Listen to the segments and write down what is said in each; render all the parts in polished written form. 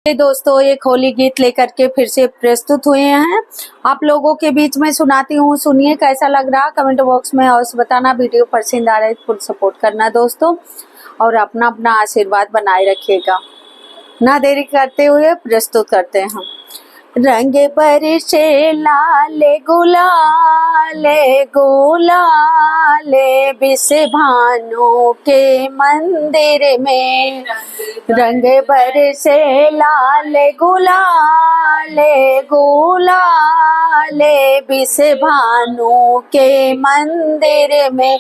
दोस्तों एक होली गीत लेकर के फिर से प्रस्तुत हुए हैं। आप लोगों के बीच में सुनाती हूँ, सुनिए कैसा लग रहा। कमेंट बॉक्स में अवश्य बताना। वीडियो पसंद आ रहा है फुल सपोर्ट करना दोस्तों, और अपना अपना आशीर्वाद बनाए रखिएगा। ना देरी करते हुए प्रस्तुत करते हैं हम। रंग बरसे लाले गुलाले गुलाले बिस भानु के मंदिर में। रंग बरसे लाले गुलाले गुलाले बिस भानु के मंदिर में।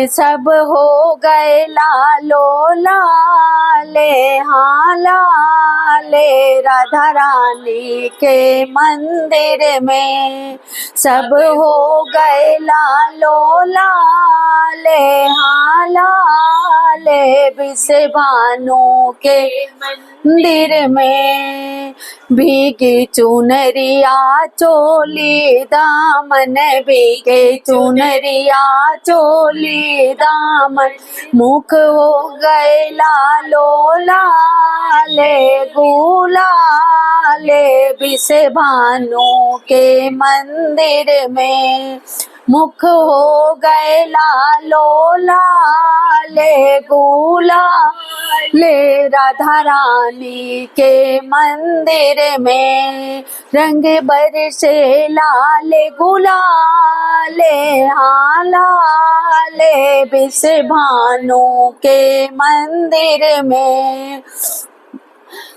सब हो गए लालो लाले, हाँ लाले राधा रानी के मंदिर में। सब हो गए लालो लाले, हाँ लाले बिस भानु के मंदिर में। भीगी चुनरिया चोली दामन, भीगे चुनरिया चोली दामन। मुख हो गए लालो लाले गुलाले बिस भानु के मंदिर में। मुख हो गए लालो लाले गुलाले राधा रानी के मंदिर में। रंग बरसे लाले गुलाले, हाँ लाले बिस भानु के मंदिर में।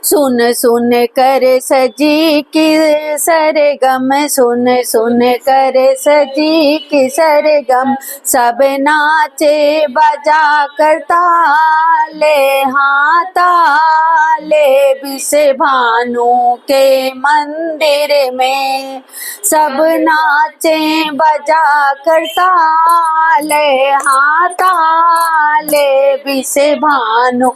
सुन सुन कर सजी की सरगम, सुन सुन कर सजी की सरगम। सब नाचे बजा कर ताले, हाँ ताले बिस भानु के मंदिर में। सब नाचे बजा कर ताले, हाँ ताले बिस भानु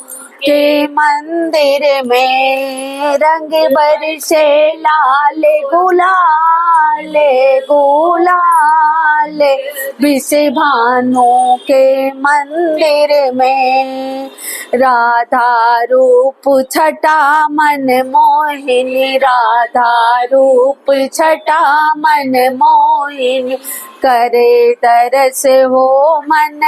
के मंदिर में। रंग बरसे लाले गुलाले गुलाले बिस भानु के मंदिर में। राधा रूप छटा मन मोहिनी, राधा रूप छटा मन मोहिनी। करे दरस हो मन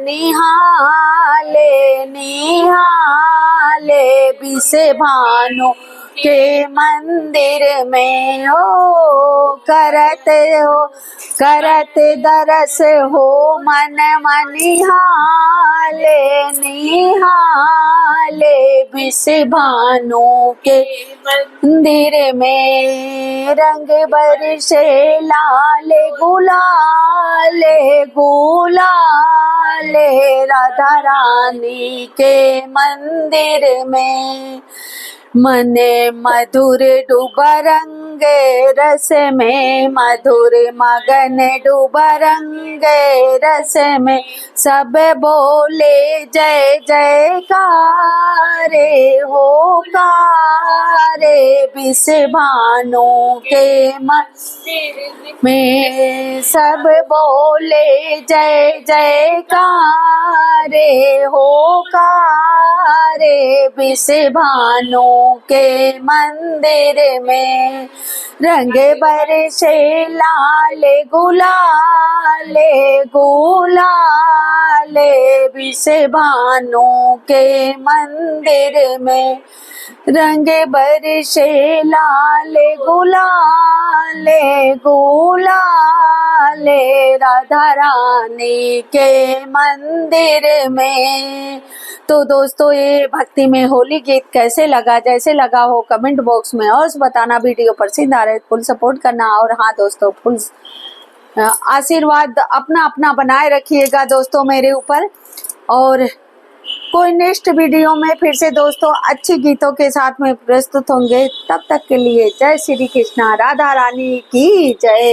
निहाले निहाले बिस भानु के मंदिर में। हो करत दरस हो मन निहाले निहाले बिस भानु के मंदिर में। रंग बरसे लाले गुलाले गुलाले राधा रानी के मंदिर में। मन मधुर डूबा रंग रस में, मधुर मगन डूबा रंग रस में। सब बोले जय जयकारे हो कारे बिस भानु के मंदिर में। सब बोले जय जयकारे हो कारे बिस भानु के मंदिर में। रंग बरसे लाले गुलाले गुलाले बिस भानु के मंदिर में। रंग बरसे लाले गुलाले गुलाले राधा रानी के मंदिर में। तो दोस्तों ये भक्ति में होली गीत कैसे लगा, जैसे लगा हो कमेंट बॉक्स में और बताना। वीडियो पसंद आ रहा है फुल सपोर्ट करना। और हाँ दोस्तों फुल आशीर्वाद अपना अपना बनाए रखिएगा दोस्तों मेरे ऊपर। और कोई नेक्स्ट वीडियो में फिर से दोस्तों अच्छी गीतों के साथ में प्रस्तुत होंगे। तब तक के लिए जय श्री कृष्णा, राधा रानी की जय।